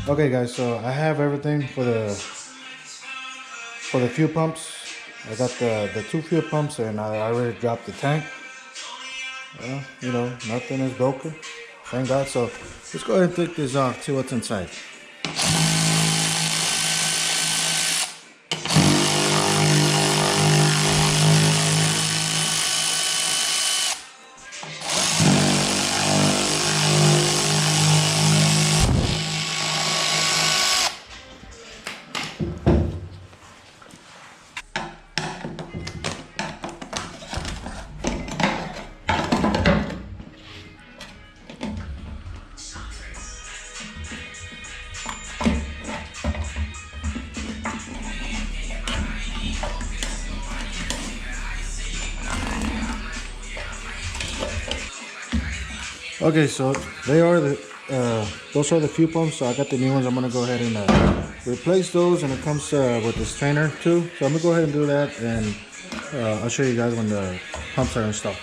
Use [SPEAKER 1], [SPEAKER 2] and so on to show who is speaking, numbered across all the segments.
[SPEAKER 1] Okay guys, so I have everything for the fuel pumps. I got the two fuel pumps and I already dropped the tank. Nothing is broken. Thank God. So let's go ahead and take this off, see what's inside. Okay, so those are the fuel pumps. So I got the new ones. I'm gonna go ahead and replace those, and it comes with this strainer too. So I'm gonna go ahead and do that, and I'll show you guys when the pumps are installed.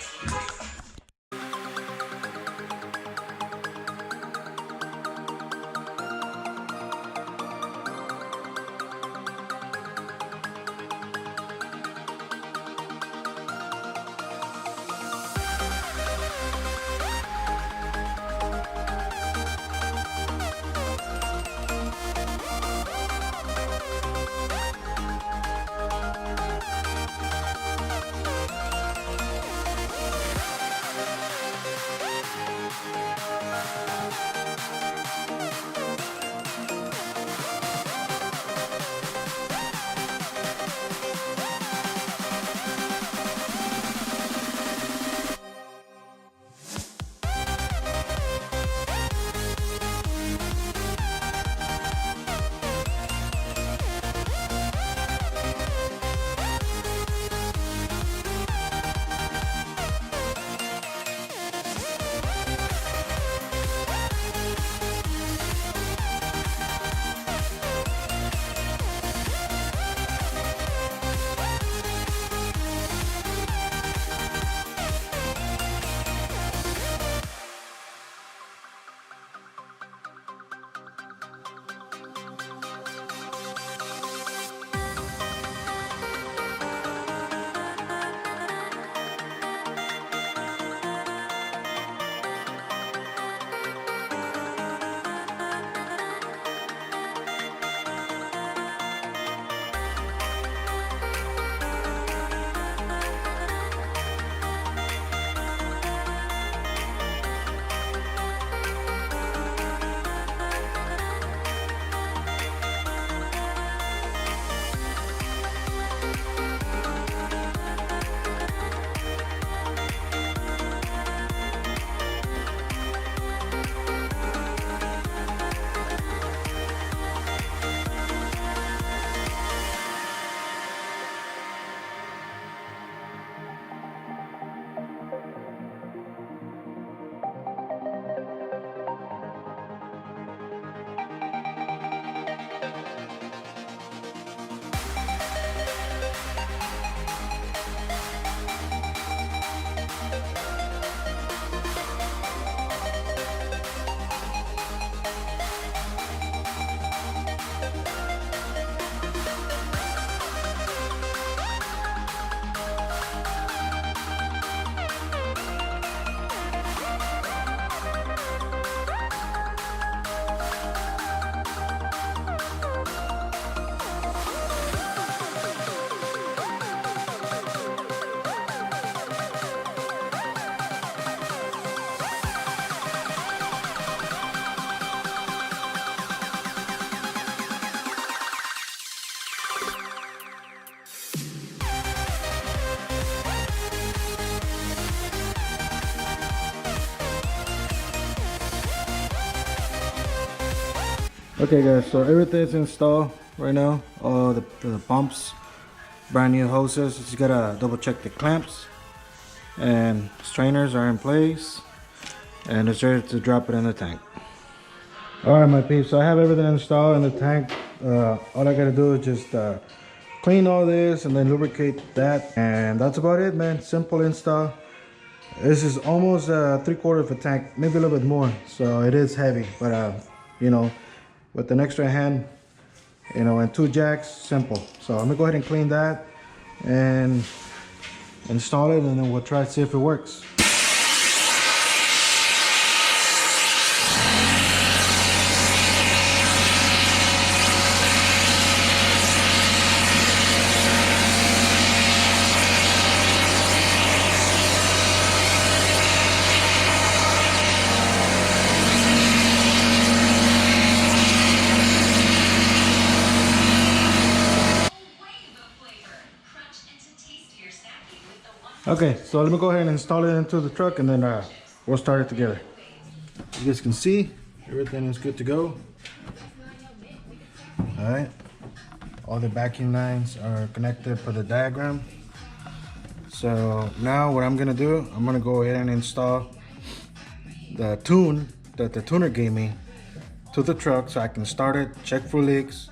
[SPEAKER 1] Okay guys, so everything's installed right now. All the pumps, brand new hoses. Just gotta double check the clamps, and strainers are in place, and it's ready to drop it in the tank. All right, my peeps, so I have everything installed in the tank. All I gotta do is just clean all this and then lubricate that, and that's about it, man. Simple install. This is almost 3/4 of a tank, maybe a little bit more, so it is heavy, but you know, with an extra hand, you know, and 2 jacks. Simple. So I'm gonna go ahead and clean that and install it, and then we'll try to see if it works. Okay, so let me go ahead and install it into the truck, and then we'll start it together. You guys can see everything is good to go. All right, all the backing lines are connected for the diagram. So now what I'm gonna do, I'm gonna go ahead and install the tune that the tuner gave me to the truck, so I can start it, check for leaks,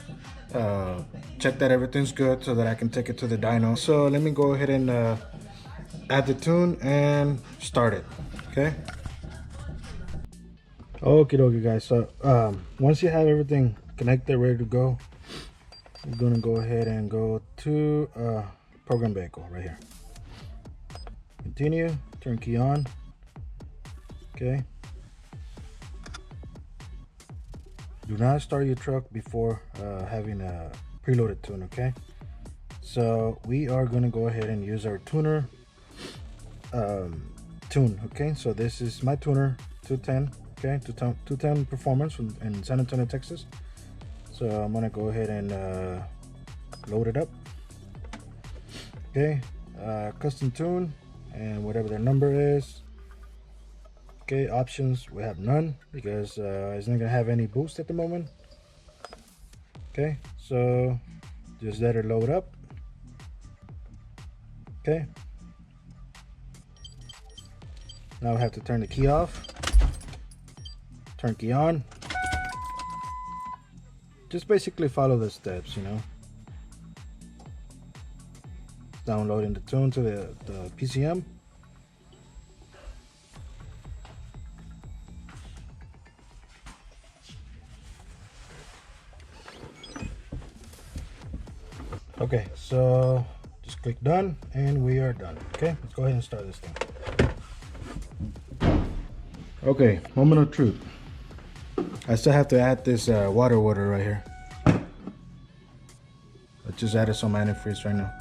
[SPEAKER 1] check that everything's good, so that I can take it to the dyno. So let me go ahead and add the tune and start it. Okay. Okay, guys. So once you have everything connected, ready to go, we're gonna go ahead and go to program vehicle right here. Continue. Turn key on. Okay. Do not start your truck before having a preloaded tune. Okay. So we are gonna go ahead and use our tuner. Tune. Okay, so this is my tuner 210. Okay, 210 performance in San Antonio, Texas. So I'm gonna go ahead and load it up. Okay, custom tune and whatever their number is. Okay, options we have none because it's not gonna have any boost at the moment. Okay, so just let it load up. Okay. Now I have to turn the key off, turn key on. Just basically follow the steps, you know. Downloading the tune to the PCM. Okay, so just click done and we are done. Okay, let's go ahead and start this thing. Okay, moment of truth. I still have to add this water right here. I just added some antifreeze right now.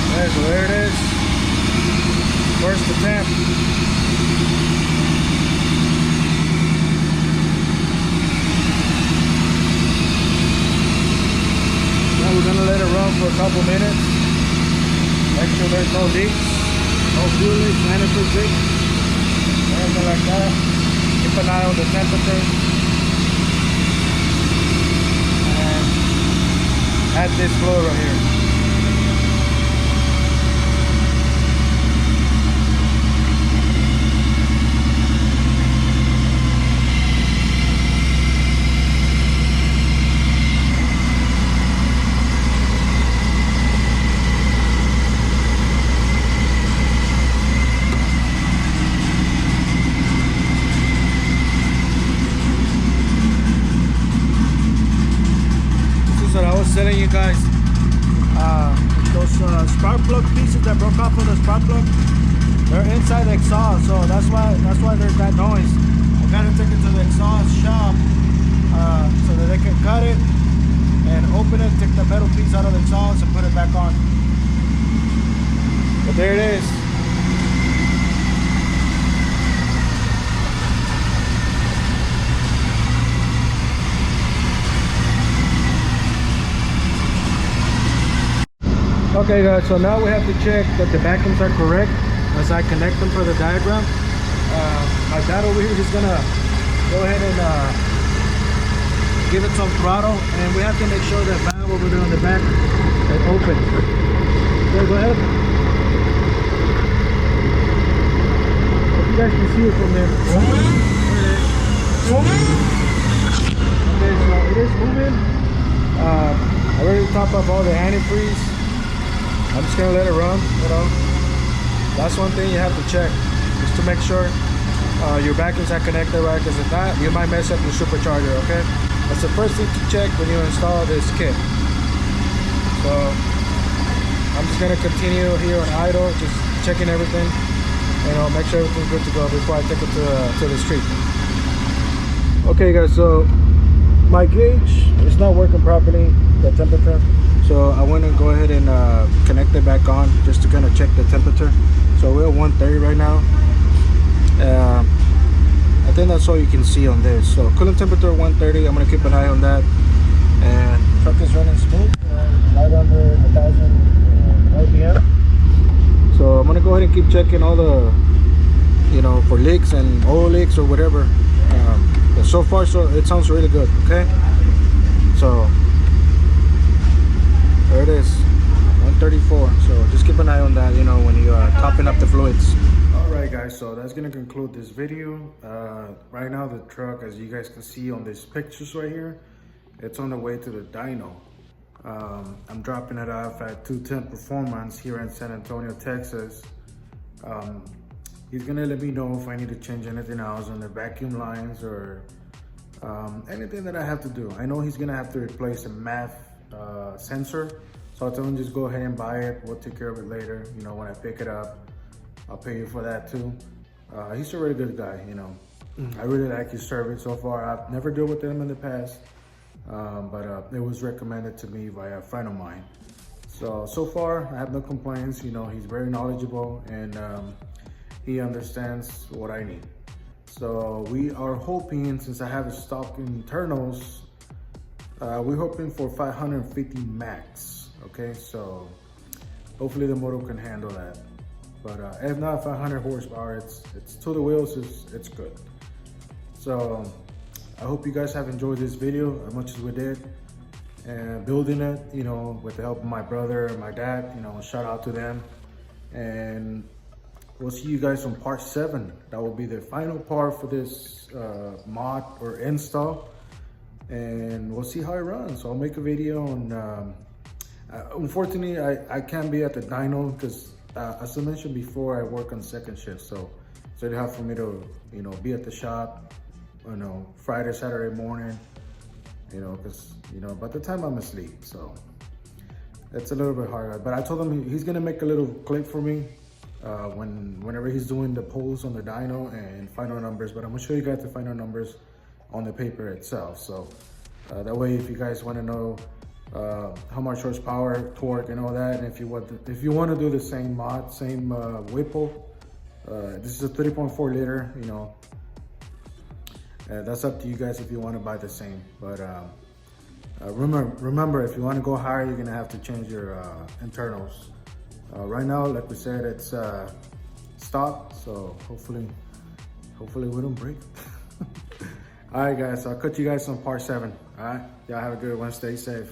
[SPEAKER 1] Okay, so there it is. First attempt. We're gonna let it run for a couple minutes. Make sure there's no leaks, no fuel leaks, antifreeze leaks, anything like that. Keep an eye on the temperature. And add this fluid right here. What I was telling you guys, those spark plug pieces that broke off of the spark plug, they're inside the exhaust, so that's why there's that noise. I gotta take it to the exhaust shop so that they can cut it and open it, take the metal piece out of the exhaust and put it back on. But there it is. Okay guys, so now we have to check that the vacuums are correct as I connect them for the diagram. My dad over here is gonna go ahead and give it some throttle, and we have to make sure that valve over there on the back is open. Okay, go ahead. Hope you guys can see it from there. There it is. Okay, so it is moving. I already topped up all the antifreeze. I'm just gonna let it run, you know. That's one thing you have to check, just to make sure your vacuums are connected right, because if not, you might mess up your supercharger, okay? That's the first thing to check when you install this kit. So I'm just gonna continue here on idle, just checking everything, you know, make sure everything's good to go before I take it to the street. Okay guys, so my gauge is not working properly, the temperature. So I want to go ahead and connect it back on just to kind of check the temperature. So we're at 130 right now. I think that's all you can see on this. So coolant temperature 130. I'm gonna keep an eye on that. And truck is running smooth, right under 1,000 RPM. So I'm gonna go ahead and keep checking all the, you know, for leaks and oil leaks or whatever. But so far, so it sounds really good. Okay. So there it is, 134. So just keep an eye on that, you know, when you are topping up the fluids. Alright guys, so that's gonna conclude this video. Right now the truck, as you guys can see on these pictures right here, it's on the way to the dyno. I'm dropping it off at 210 Performance here in San Antonio, Texas. He's gonna let me know if I need to change anything else on the vacuum lines or anything that I have to do. I know he's gonna have to replace a math sensor, so I'll tell him just go ahead and buy it. We'll take care of it later, you know, when I pick it up. I'll pay you for that too. He's a really good guy, you know. I really like his service so far. I've never dealt with him in the past, but it was recommended to me by a friend of mine. So far I have no complaints. You know, he's very knowledgeable and he understands what I need. So we are hoping, since I have stock internals, we're hoping for 550 max. Okay, so hopefully the motor can handle that. But if not 500 horsepower, it's to the wheels, it's good. So I hope you guys have enjoyed this video as much as we did, and building it, you know, with the help of my brother and my dad. You know, shout out to them. And we'll see you guys on part 7. That will be the final part for this mod or install, and we'll see how it runs. So I'll make a video on unfortunately I can't be at the dyno because as I mentioned before, I work on second shift, so it's really hard for me to, you know, be at the shop, you know, Friday, Saturday morning, you know, because, you know, by the time I'm asleep, so it's a little bit harder. But I told him he's gonna make a little clip for me whenever he's doing the polls on the dyno and final numbers. But I'm gonna show you guys the final numbers on the paper itself. So that way, if you guys want to know how much horsepower, torque, and all that, and if you want to do the same mod, same Whipple, this is a 3.4 liter, you know, that's up to you guys if you want to buy the same. But remember, if you want to go higher, you're gonna have to change your internals. Right now, like we said, it's stock, so hopefully we don't break. All right guys, I'll cut you guys on part 7. All right, y'all have a good one, stay safe.